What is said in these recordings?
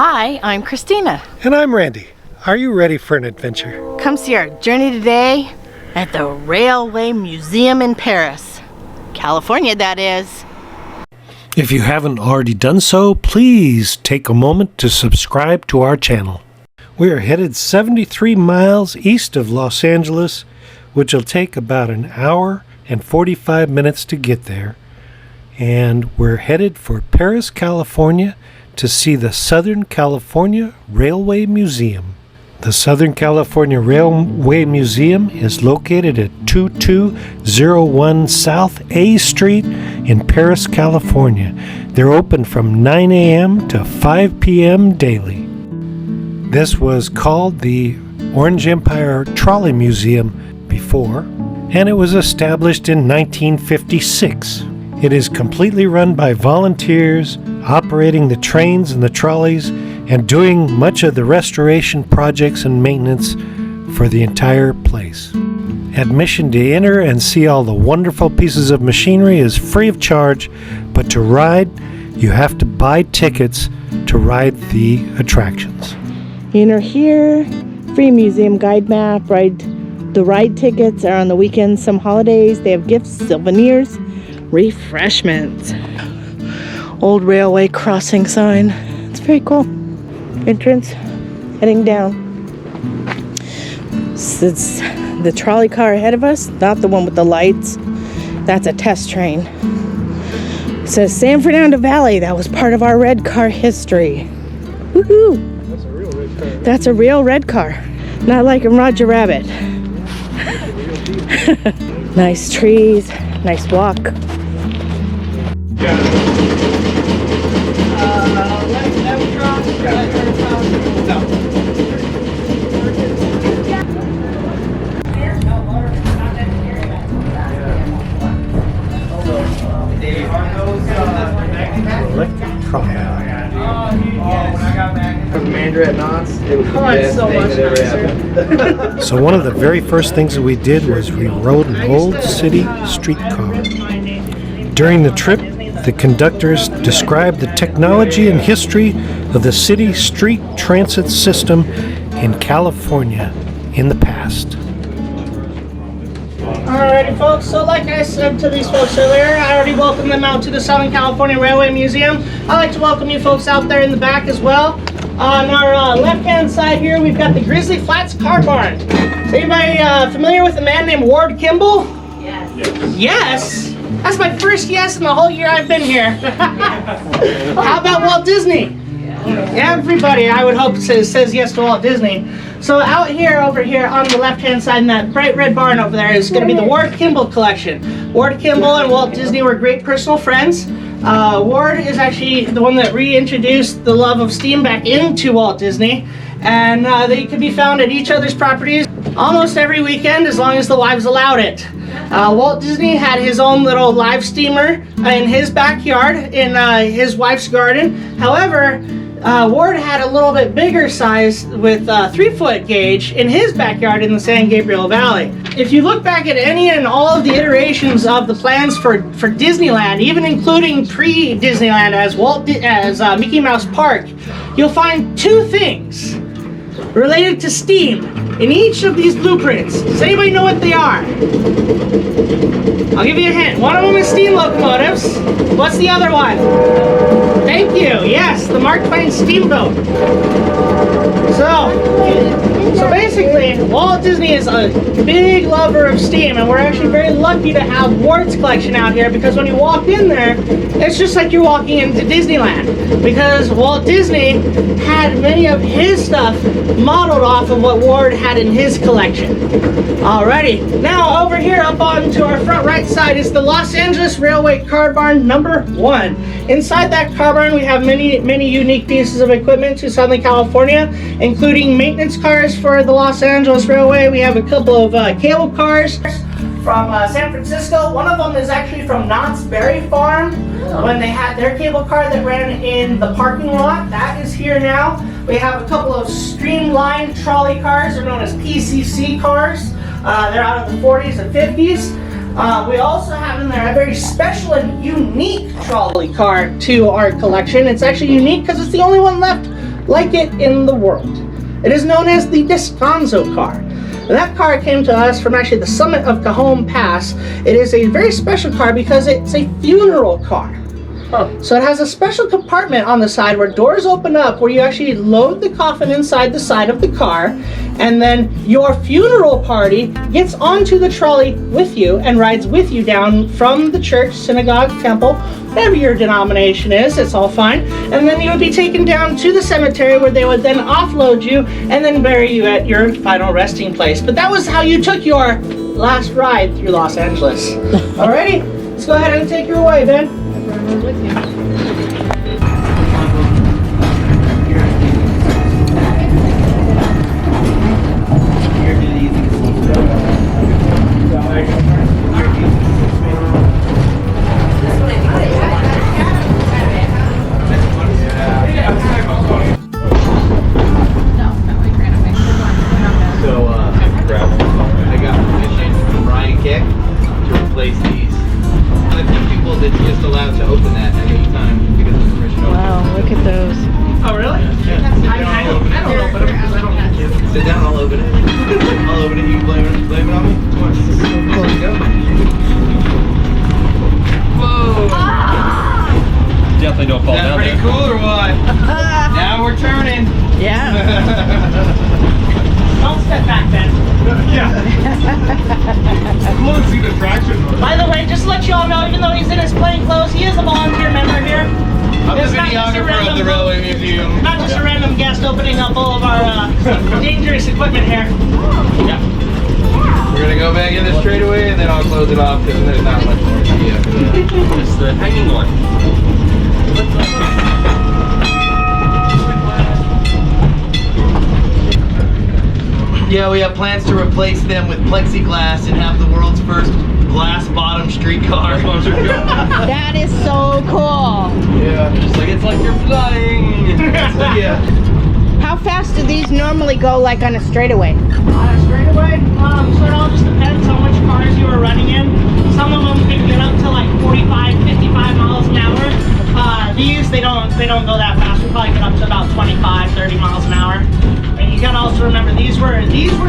Hi, I'm Christina. And I'm Randy. Are you ready for an adventure? Come see our journey today at the Railway Museum in Perris, California, that is. If you haven't already done so, please take a moment to subscribe to our channel. We are headed 73 miles east of Los Angeles, which will take about an hour and 45 minutes to get there. And we're headed for Perris, California to see the Southern California Railway Museum. The Southern California Railway Museum is located at 2201 South A Street in Perris, California. They're open from 9 a.m. to 5 p.m. daily. This was called the Orange Empire Trolley Museum before, and it was established in 1956. It is completely run by volunteers, operating the trains and the trolleys, and doing much of the restoration projects and maintenance for the entire place. Admission to enter and see all the wonderful pieces of machinery is free of charge, but to ride, you have to buy tickets to ride the attractions. Enter here, free museum guide map, the ride tickets are on the weekends, some holidays. They have gifts, souvenirs, refreshments. Old railway crossing sign. It's very cool. Entrance, heading down. It's the trolley car ahead of us, not the one with the lights. That's a test train. It says San Fernando Valley. That was part of our red car history. Woohoo! That's a real red car. That's a real red car. Not like in Roger Rabbit. Nice trees, nice walk. So one of the very first things that we did was we rode an old city streetcar. During the trip, the conductors described the technology and history of the city street transit system in California in the past. Alrighty folks, so like I said to these folks earlier, I already welcomed them out to the Southern California Railway Museum. I'd like to welcome you folks out there in the back as well. On our left-hand side here, we've got the Grizzly Flats car barn. Is anybody familiar with a man named Ward Kimball? Yes. Yes? That's my first yes in the whole year I've been here. How about Walt Disney? Everybody, I would hope, says yes to Walt Disney. So out here, over here on the left-hand side in that bright red barn over there is going to be the Ward Kimball collection. Ward Kimball and Walt Disney were great personal friends. Ward is actually the one that reintroduced the love of steam back into Walt Disney, and they could be found at each other's properties almost every weekend as long as the wives allowed it. Walt Disney had his own little live steamer in his backyard in his wife's garden. However, Ward had a little bit bigger size with 3-foot gauge in his backyard in the San Gabriel Valley. If you look back at any and all of the iterations of the plans for Disneyland, even including pre-Disneyland as Mickey Mouse Park, you'll find two things related to steam in each of these blueprints. Does anybody know what they are? I'll give you a hint. One of them is steam locomotives. What's the other one? Thank you. Yes, the Mark Twain steamboat. So basically, Walt Disney is a big lover of steam, and we're actually very lucky to have Ward's collection out here, because when you walk in there, it's just like you're walking into Disneyland, because Walt Disney had many of his stuff modeled off of what Ward had in his collection. Alrighty, now over here up on to our front right side is the Los Angeles Railway Car Barn number 1. Inside that car barn we have many unique pieces of equipment to Southern California, including maintenance cars for the Los Angeles Railway. We have a couple of cable cars from San Francisco. One of them is actually from Knott's Berry Farm, when they had their cable car that ran in the parking lot. That is here now. We have a couple of streamlined trolley cars. They're known as PCC cars. They're out of the 40s and 50s. We also have in there a very special and unique trolley car to our collection. It's actually unique because it's the only one left like it in the world. It is known as the Descanso car. And that car came to us from actually the summit of Cajon Pass. It is a very special car because it's a funeral car. So it has a special compartment on the side where doors open up where you actually load the coffin inside the side of the car, and then your funeral party gets onto the trolley with you and rides with you down from the church, synagogue, temple, whatever your denomination is, it's all fine. And then you would be taken down to the cemetery where they would then offload you and then bury you at your final resting place. But that was how you took your last ride through Los Angeles. Alrighty, let's go ahead and take you away, Ben. With you. I got permission from Brian Kick to replace these. The few people that's just allowed to open that at any time because of permission. Wow, look at those. Oh, really? Yeah. I don't open them because I don't have to. Sit down, I'll open it. I'll open it. You blame it on me? Come on. There you go. Whoa! Definitely don't fall Is that down pretty there. cool or what? Now we're turning. Yeah. Don't step back, Ben. Cool to see the traction. By the way, just to let you all know, even though he's in his plain clothes, he is a volunteer member here. I'm the It's not just a videographer of random- the Railway Museum. Not just a random guest opening up all of our dangerous equipment here. Yeah. We're gonna go back in the straightaway and then I'll close it off because there's not much more to see after that. It's the hanging one. Yeah, we have plans to replace them with plexiglass and have the world's first glass bottom streetcar. That is so cool. Yeah, just like it's like you're flying. So, yeah. How fast do these normally go, like on a straightaway? On a straightaway, so it all just depends on which cars you are running in. Some of them can get up to like 45, 55 miles an hour. These, they don't go that fast. We probably get up to about 25, 30 miles an hour. And you gotta also remember, these were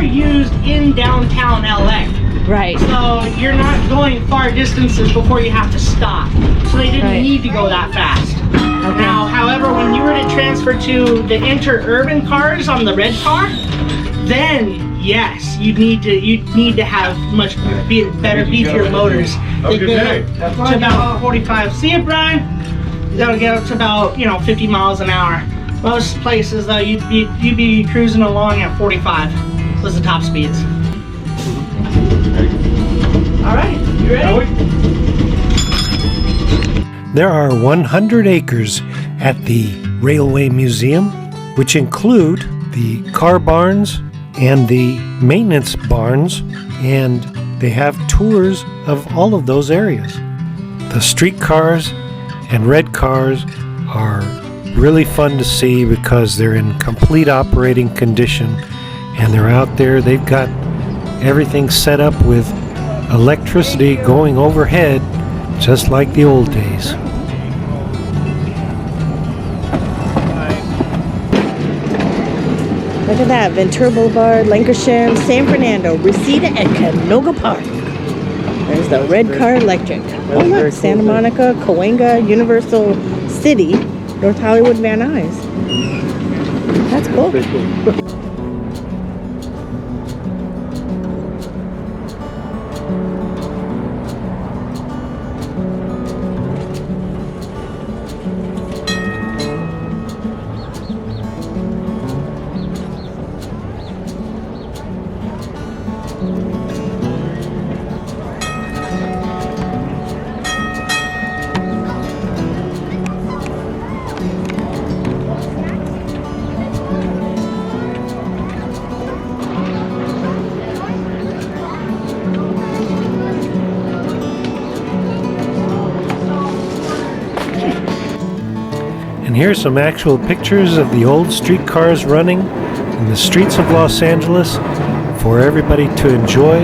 used in downtown LA. Right. So you're not going far distances before you have to stop. So they didn't Right. need to go that fast. Okay. Now, however, when you were to transfer to the interurban cars on the red car, then yes, you'd need to have much better beefier motors. They get up to about 45. See it, Brian? That'll get up to about 50 miles an hour. Most places though, you'd be cruising along at 45. Those are the top speeds. All right, you ready? There are 100 acres at the Railway Museum, which include the car barns and the maintenance barns, and they have tours of all of those areas. The streetcars and red cars are really fun to see because they're in complete operating condition and they're out there. They've got everything set up with electricity going overhead, just like the old days. Look at that. Ventura Boulevard, Lancashire, San Fernando, Reseda, and Canoga Park. There's the red car electric. Oh look, Santa Monica, Cahuenga, Universal City, North Hollywood, Van Nuys. That's cool. And here's some actual pictures of the old streetcars running in the streets of Los Angeles for everybody to enjoy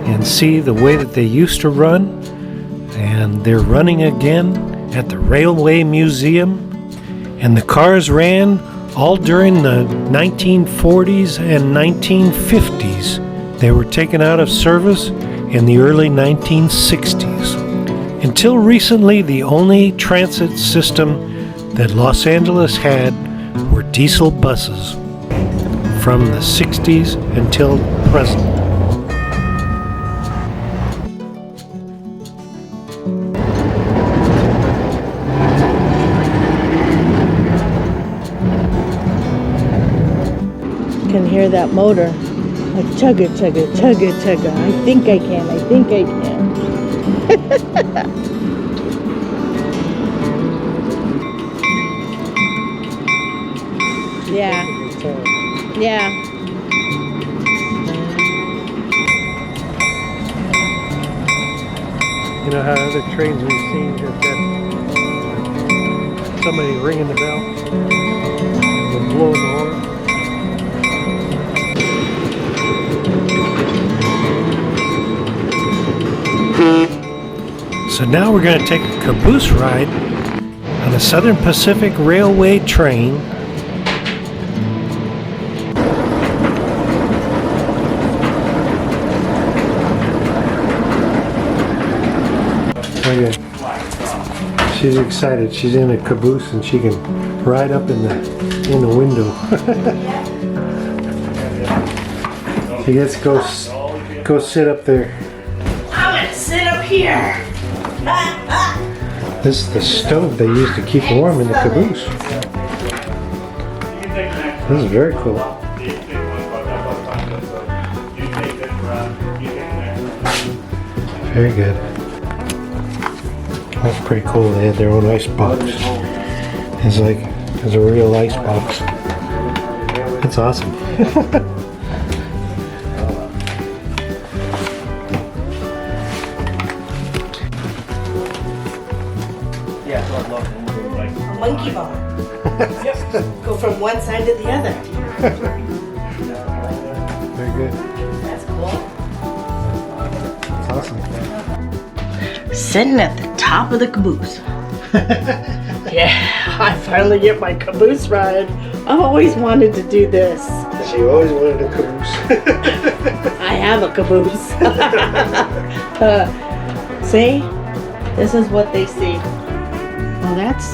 and see the way that they used to run. And they're running again at the Railway Museum. And the cars ran All during the 1940s and 1950s. They were taken out of service in the early 1960s. Until recently, the only transit system that Los Angeles had were diesel buses from the 60s until present. Can hear that motor. Like chugga, chugga, chugga, chugga. I think I can. I think I can. Yeah. Yeah. You know how other trains we've seen have got somebody ringing the bell and blowing the horn? So now we're going to take a caboose ride on a Southern Pacific Railway train. Okay. She's excited. She's in a caboose and she can ride up in the window. She gets to go sit up there. I'm gonna sit up here. This is the stove they use to keep warm in the caboose. This is very cool. Very good. That's pretty cool. They had their own ice box. It's a real ice box. That's awesome. A monkey bar. Go from one side to the other. Very good. That's cool. That's awesome. Sitting at the top of the caboose. Yeah, I finally get my caboose ride. I've always wanted to do this. She always wanted a caboose. I have a caboose. See? This is what they see. Well, that's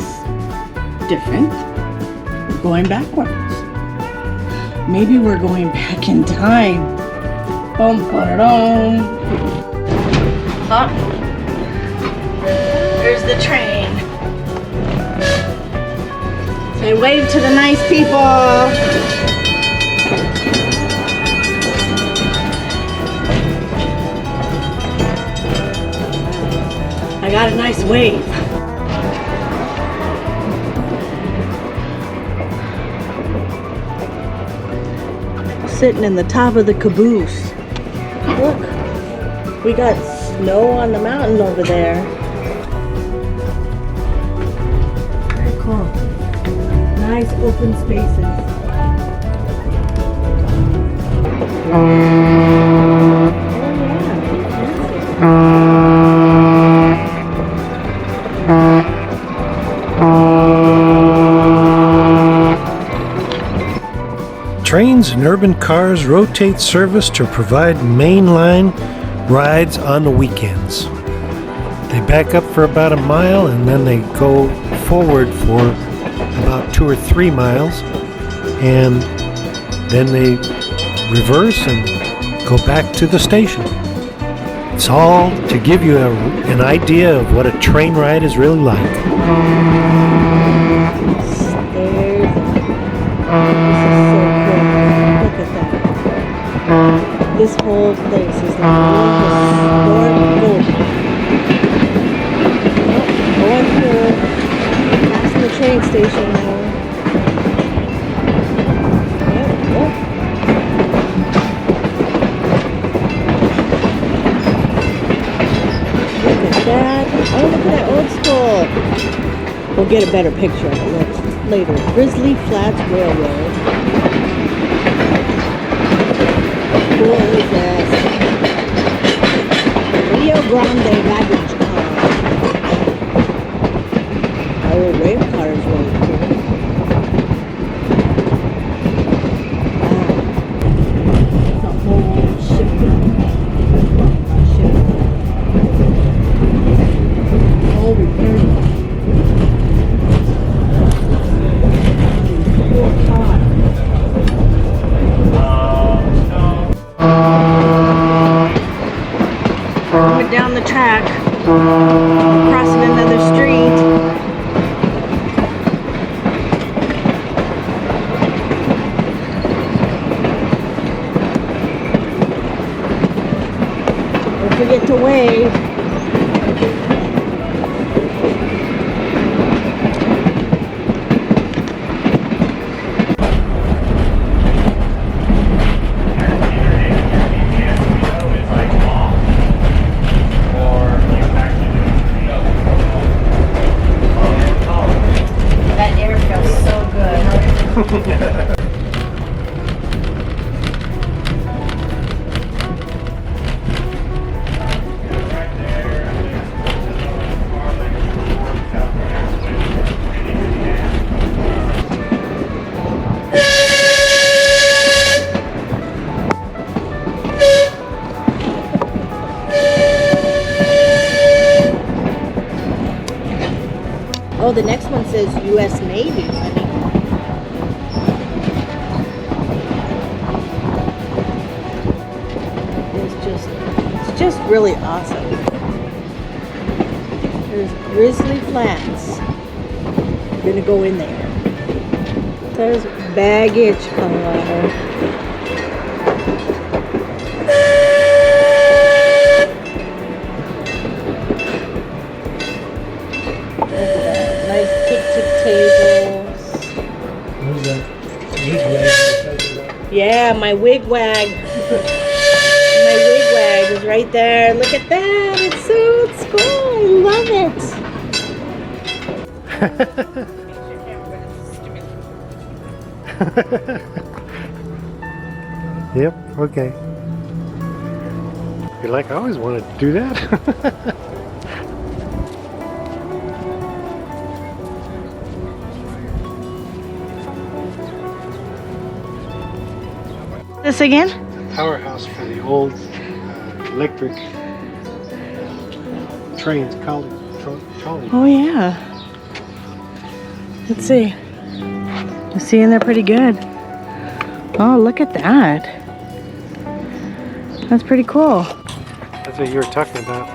different. We're going backwards. Maybe we're going back in time. Boom, ba-da-dum. Huh? There's the train. Say wave to the nice people. I got a nice wave. Sitting in the top of the caboose. Look, we got snow on the mountain over there. Very cool. Nice open spaces. Trains and urban cars rotate service to provide mainline rides on the weekends. They back up for about a mile and then they go forward for about 2 or 3 miles and then they reverse and go back to the station. It's all to give you an idea of what a train ride is really like. This whole place is like historic gold. Going through, passing the train station now. Yep. Look at that. Oh, look at that old school. We'll get a better picture of it later. Grizzly Flats Railroad. Cool is this? Rio Grande baggage car. Our rail car is really cool. We're crossing another street. Don't forget to wave. That air feels so good. Oh, the next one says U.S. Navy. It's just really awesome. There's Grizzly Flats. We're gonna go in there. There's baggage, Colorado. Nice picnic tables. Where's that wig wag you're talking about? Yeah, my wig wag. My wig wag is right there. Look at that. It's cool. I love it. Yep, okay. You're like, I always wanted to do that. This again? Powerhouse for the old electric trains, trolley. Oh yeah. Let's see. You see in there pretty good. Oh, look at that. That's pretty cool. That's what you were talking about.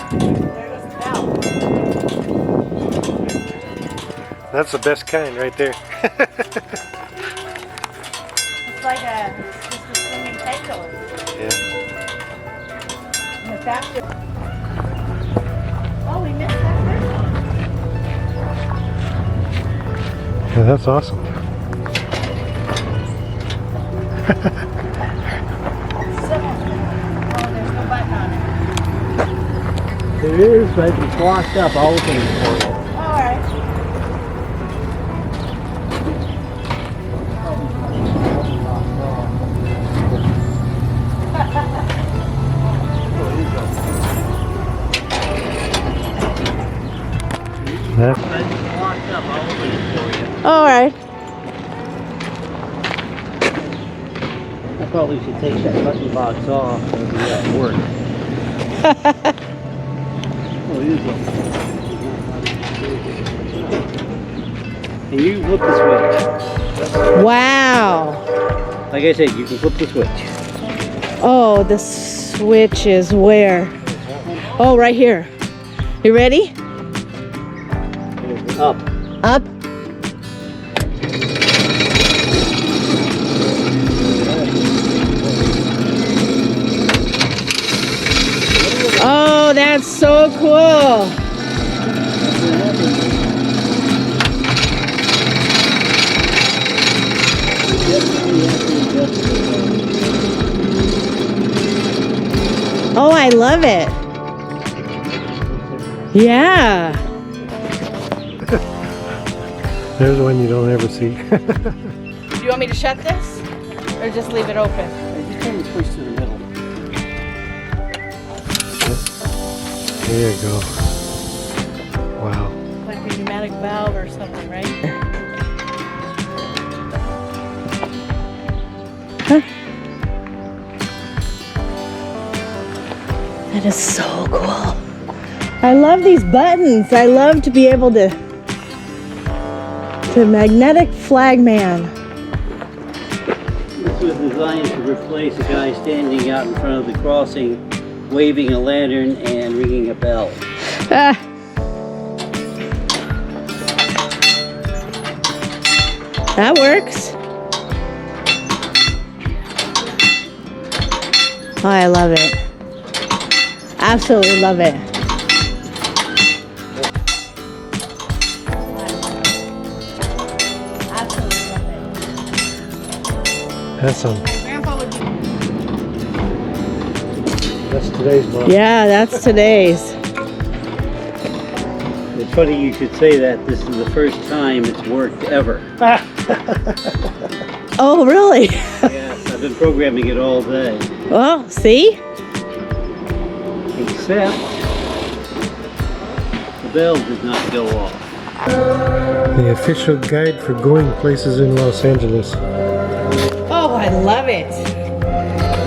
That's the best kind right there. It's like just a swimming pendulum. Yeah. And the faster. Oh, we missed that first one. Yeah, that's awesome. There's no button on it. There is, but it's locked up. I'll open it for you. Alright. Yeah. But it's locked up. I'll open it for you. Alright. I probably should take that button box off and be at work. Oh, it is locked. And you flip the switch. Wow. Like I said, you can flip the switch. Oh, the switch is where? Oh, right here. You ready? Up. Up. Oh, that's so cool. Oh, I love it. Yeah. There's one you don't ever see. Do you want me to shut this or just leave it open? Just turn the switch to the middle. There you go. Wow. Like a pneumatic valve or something, right? Huh. That is so cool. I love these buttons. I love to be able to magnetic flag man. This was designed to replace a guy standing out in front of the crossing, waving a lantern and ringing a bell. Ah. That works. Oh, I love it. Absolutely love it. Absolutely love it. That's some. Grandpa would do. That's today's model. Yeah, that's today's. It's funny you should say that. This is the first time it's worked ever. Oh, really? Yes, I've been programming it all day. Well, see? Except the bell did not go off. The official guide for going places in Los Angeles. Oh, I love it.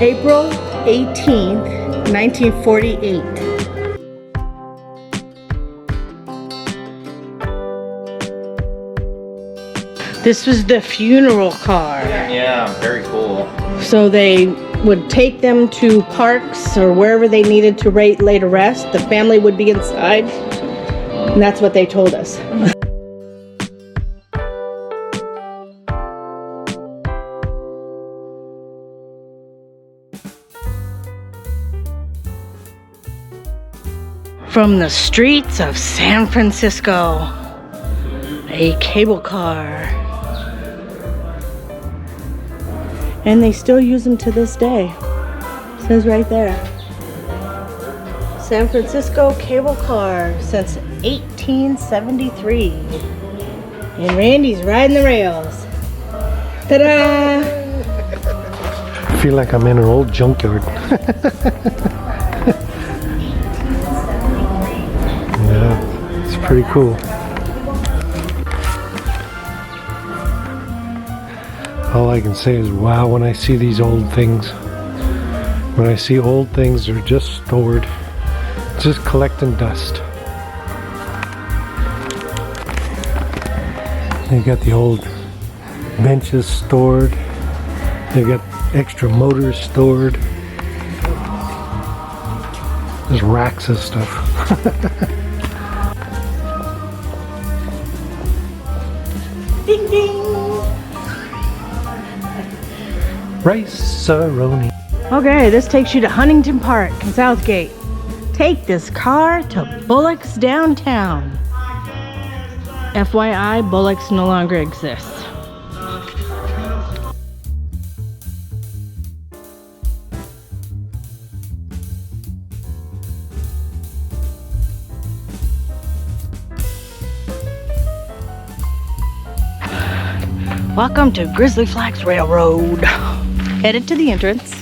April 18th, 1948. This was the funeral car. Yeah, very cool. So they would take them to parks or wherever they needed to lay to rest. The family would be inside. And that's what they told us. From the streets of San Francisco, a cable car. And they still use them to this day. It says right there. San Francisco cable car since 1873. And Randy's riding the rails. Ta-da! I feel like I'm in an old junkyard. Yeah, it's pretty cool. All I can say is wow when I see these old things. When I see old things, they're just stored, just collecting dust. They got the old benches stored. They got extra motors stored. There's racks of stuff. Ding ding! Rice-a-roni. Okay, this takes you to Huntington Park in Southgate. Take this car to Bullock's downtown. FYI, Bullock's no longer exists. Welcome to Grizzly Flats Railroad. Headed to the entrance.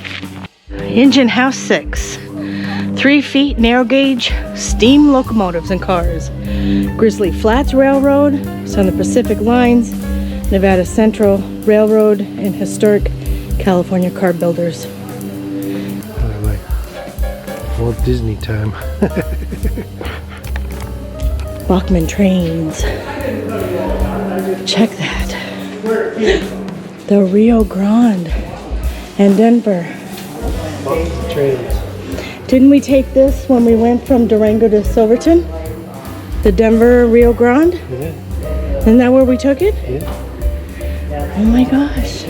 Engine House 6. 3 feet narrow gauge steam locomotives and cars. Grizzly Flats Railroad. It's on the Pacific Lines, Nevada Central Railroad, and historic California car builders. Like Walt Disney time. Bachman trains. Check that. The Rio Grande and Denver. Trains. Didn't we take this when we went from Durango to Silverton? The Denver Rio Grande? Yeah. Isn't that where we took it? Yeah. Oh my gosh.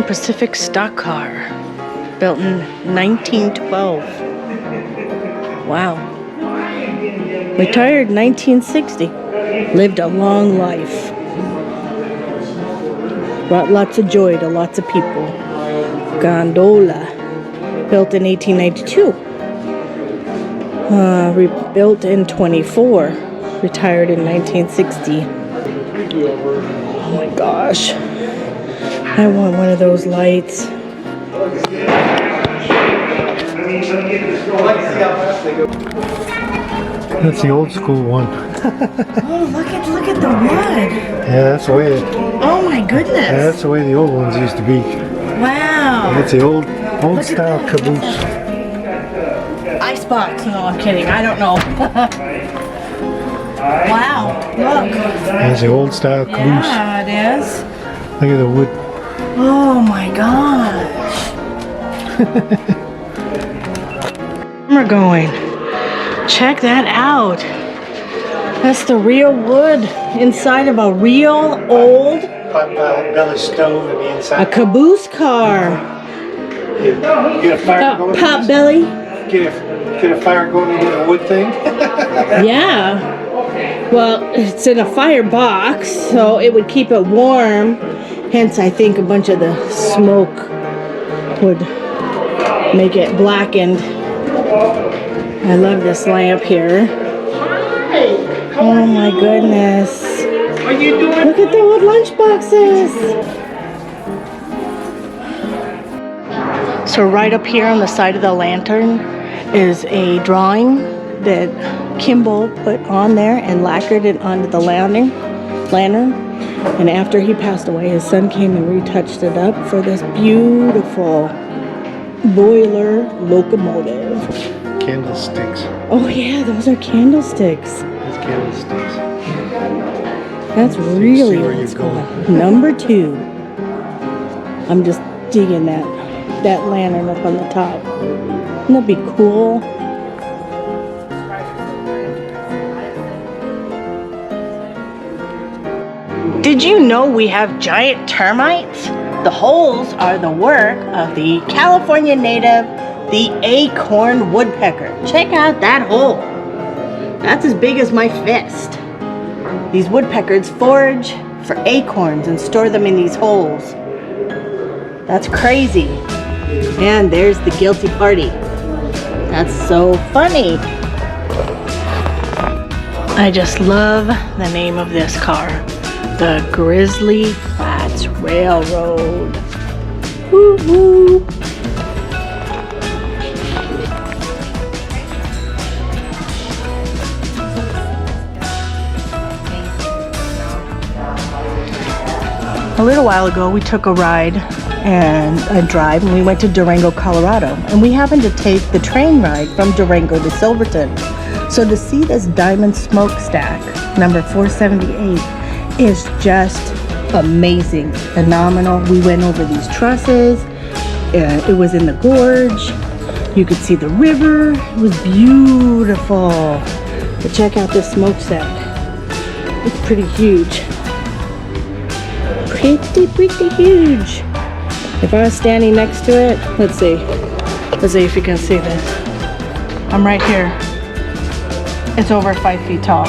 Pacific stock car, built in 1912. Wow. Retired in 1960. Lived a long life. Brought lots of joy to lots of people. Gondola, built in 1892. Rebuilt in 24. Retired in 1960. Oh my gosh. I want one of those lights. That's the old school one. Oh, look at the wood. Yeah, that's the way it, Oh my goodness. yeah, that's the way the old ones used to be. Wow. That's the old Look at style that. caboose. Icebox. No, I'm kidding. I don't know. Wow. Look. That's the old style caboose. Yeah, it is. Look at the wood. Oh my gosh. We're going. Check that out. That's the real wood inside of a real old Belly stove in the a inside. caboose car. Get a fire going. Pot belly. Get a fire going into the wood thing. Yeah. Well, it's in a firebox, so it would keep it warm. Hence, I think a bunch of the smoke would make it blackened. I love this lamp here. Oh my goodness. What are you doing? Look at the old lunch boxes. So right up here on the side of the lantern is a drawing that Kimball put on there and lacquered it onto the lantern. And after he passed away, his son came and retouched it up for this beautiful boiler locomotive. Candlesticks. Oh yeah, those are candlesticks. That's candlesticks. That's see really where old you're school. going. Number 2. I'm just digging that lantern up on the top. Wouldn't that be cool? Did you know we have giant termites? The holes are the work of the California native, the acorn woodpecker. Check out that hole. That's as big as my fist. These woodpeckers forage for acorns and store them in these holes. That's crazy. And there's the guilty party. That's so funny. I just love the name of this car. The Grizzly Flats Railroad. Woo woo. A little while ago, we took a ride and a drive, and we went to Durango, Colorado. And we happened to take the train ride from Durango to Silverton. So to see this diamond smokestack, number 478, is just amazing, phenomenal. We went over these trusses. It was in the gorge. You could see the river. It was beautiful. But check out this smokestack. It's pretty huge. Pretty huge. If I was standing next to it, let's see if you can see this. I'm right here. It's over 5 feet tall.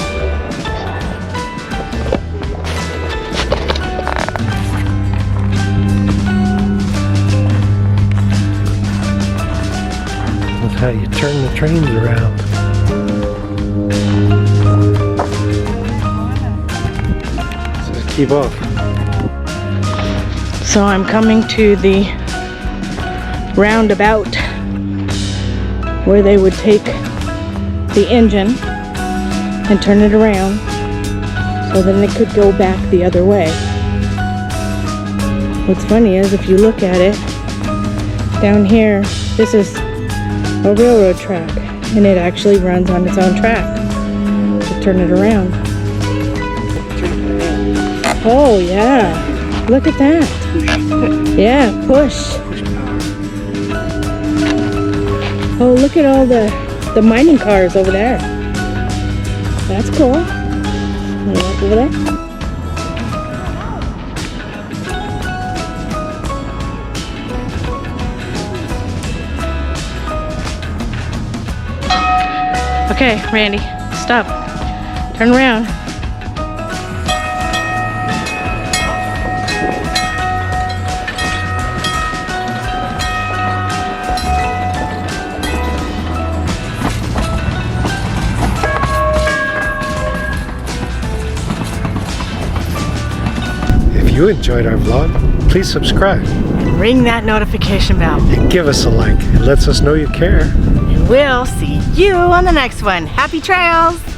That's how you turn the trains around. So just keep off. So I'm coming to the roundabout where they would take the engine and turn it around so then it could go back the other way. What's funny is if you look at it, down here, this is a railroad track and it actually runs on its own track to turn it around. Oh yeah, look at that. Yeah, push. Oh, look at all the mining cars over there. That's cool. Wanna walk over there? Okay, Randy, stop. Turn around. If you enjoyed our vlog, please subscribe And ring that notification bell. and give us a like. It lets us know you care. And we'll see you on the next one. Happy trails!